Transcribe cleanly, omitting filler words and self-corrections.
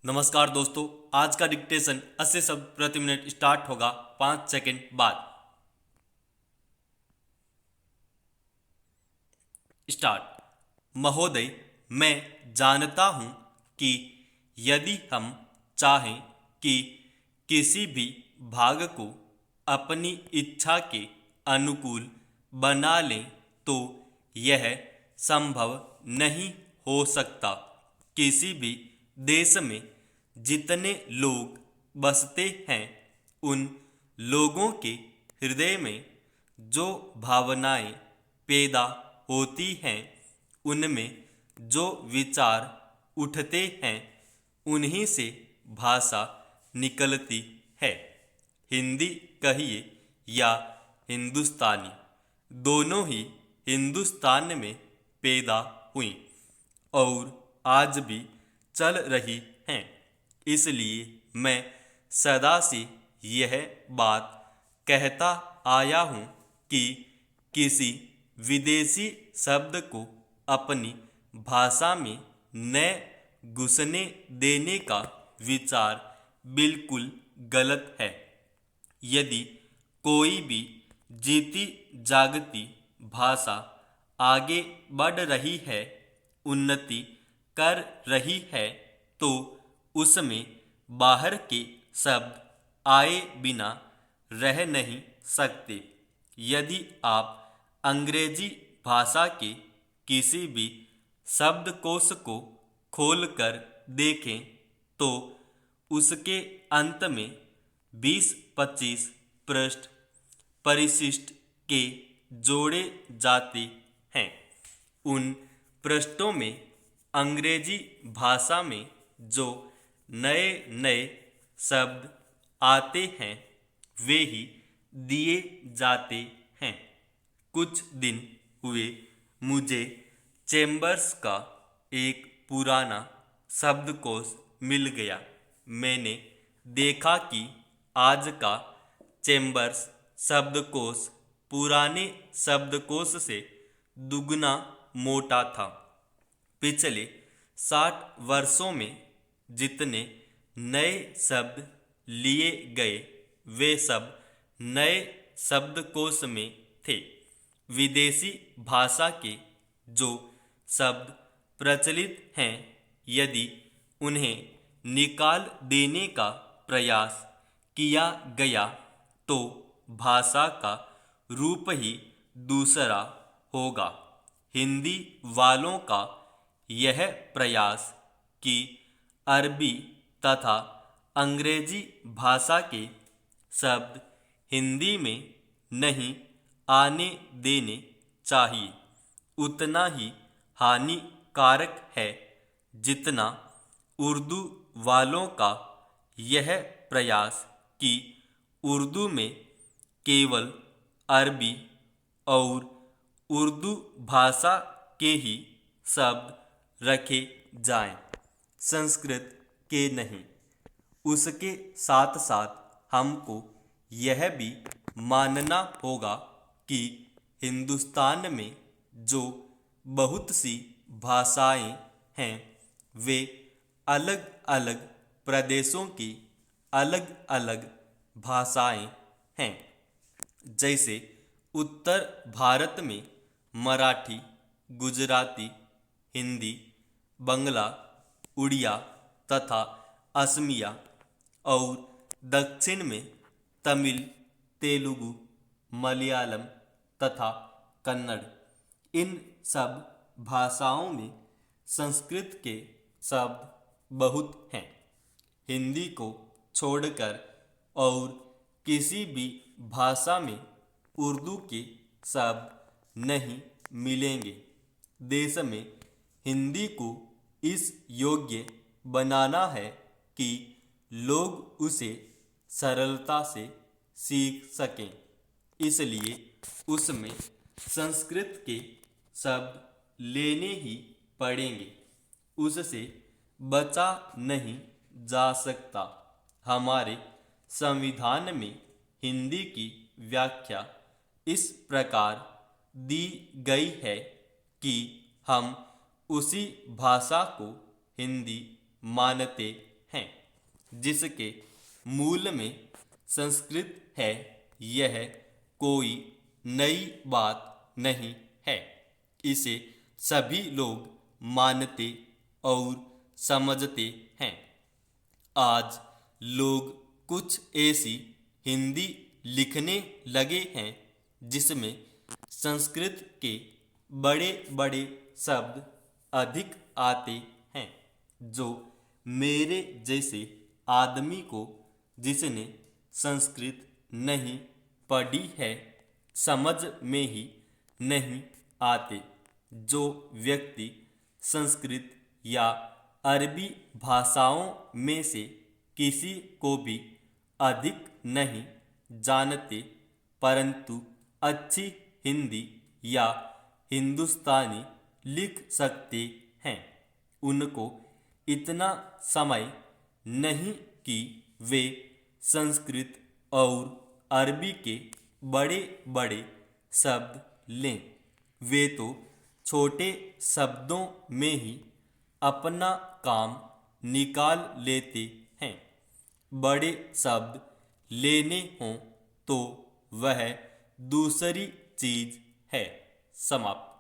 नमस्कार दोस्तों, आज का डिक्टेशन 80 शब्द प्रति मिनट स्टार्ट होगा 5 सेकंड बाद। स्टार्ट। महोदय, मैं जानता हूं कि यदि हम चाहें कि किसी भी भाग को अपनी इच्छा के अनुकूल बना लें तो यह संभव नहीं हो सकता। किसी भी देश में जितने लोग बसते हैं उन लोगों के हृदय में जो भावनाएं पैदा होती हैं, उनमें जो विचार उठते हैं, उन्हीं से भाषा निकलती है। हिंदी कहिए या हिंदुस्तानी, दोनों ही हिंदुस्तान में पैदा हुई और आज भी चल रही हैं। इसलिए मैं सदा से यह बात कहता आया हूँ कि किसी विदेशी शब्द को अपनी भाषा में न घुसने देने का विचार बिल्कुल गलत है। यदि कोई भी जीती जागती भाषा आगे बढ़ रही है, उन्नति कर रही है, तो उसमें बाहर के शब्द आए बिना रह नहीं सकते। यदि आप अंग्रेजी भाषा के किसी भी शब्दकोश को खोलकर देखें तो उसके अंत में 20-25 पृष्ठ परिशिष्ट के जोड़े जाते हैं। उन पृष्ठों में अंग्रेजी भाषा में जो नए नए शब्द आते हैं वे ही दिए जाते हैं। कुछ दिन हुए मुझे चेम्बर्स का एक पुराना शब्दकोश मिल गया। मैंने देखा कि आज का चेम्बर्स शब्दकोश पुराने शब्दकोश से दुगना मोटा था। पिछले 60 वर्षों में जितने नए शब्द लिए गए वे सब नए शब्दकोश में थे। विदेशी भाषा के जो शब्द प्रचलित हैं, यदि उन्हें निकाल देने का प्रयास किया गया तो भाषा का रूप ही दूसरा होगा। हिंदी वालों का यह प्रयास कि अरबी तथा अंग्रेजी भाषा के शब्द हिंदी में नहीं आने देने चाहिए, उतना ही हानिकारक है जितना उर्दू वालों का यह प्रयास कि उर्दू में केवल अरबी और उर्दू भाषा के ही शब्द रखे जाएं, संस्कृत के नहीं। उसके साथ साथ हमको यह भी मानना होगा कि हिंदुस्तान में जो बहुत सी भाषाएं हैं वे अलग अलग प्रदेशों की अलग अलग भाषाएं हैं। जैसे उत्तर भारत में मराठी, गुजराती, हिंदी, बंगला, उड़िया तथा असमिया और दक्षिण में तमिल, तेलुगु, मलयालम तथा कन्नड़। इन सब भाषाओं में संस्कृत के शब्द बहुत हैं। हिंदी को छोड़कर और किसी भी भाषा में उर्दू के शब्द नहीं मिलेंगे। देश में हिंदी को इस योग्य बनाना है कि लोग उसे सरलता से सीख सकें। इसलिए उसमें संस्कृत के शब्द लेने ही पड़ेंगे, उससे बचा नहीं जा सकता। हमारे संविधान में हिंदी की व्याख्या इस प्रकार दी गई है कि हम उसी भाषा को हिंदी मानते हैं, जिसके मूल में संस्कृत है। यह कोई नई बात नहीं है, इसे सभी लोग मानते और समझते हैं। आज लोग कुछ ऐसी हिंदी लिखने लगे हैं जिसमें संस्कृत के बड़े बड़े शब्द अधिक आते हैं, जो मेरे जैसे आदमी को, जिसने संस्कृत नहीं पढ़ी है, समझ में ही नहीं आते। जो व्यक्ति संस्कृत या अरबी भाषाओं में से किसी को भी अधिक नहीं जानते, परंतु अच्छी हिंदी या हिंदुस्तानी लिख सकते हैं, उनको इतना समय नहीं कि वे संस्कृत और अरबी के बड़े बड़े शब्द लें। वे तो छोटे शब्दों में ही अपना काम निकाल लेते हैं। बड़े शब्द लेने हों तो वह दूसरी चीज है। समाप्त।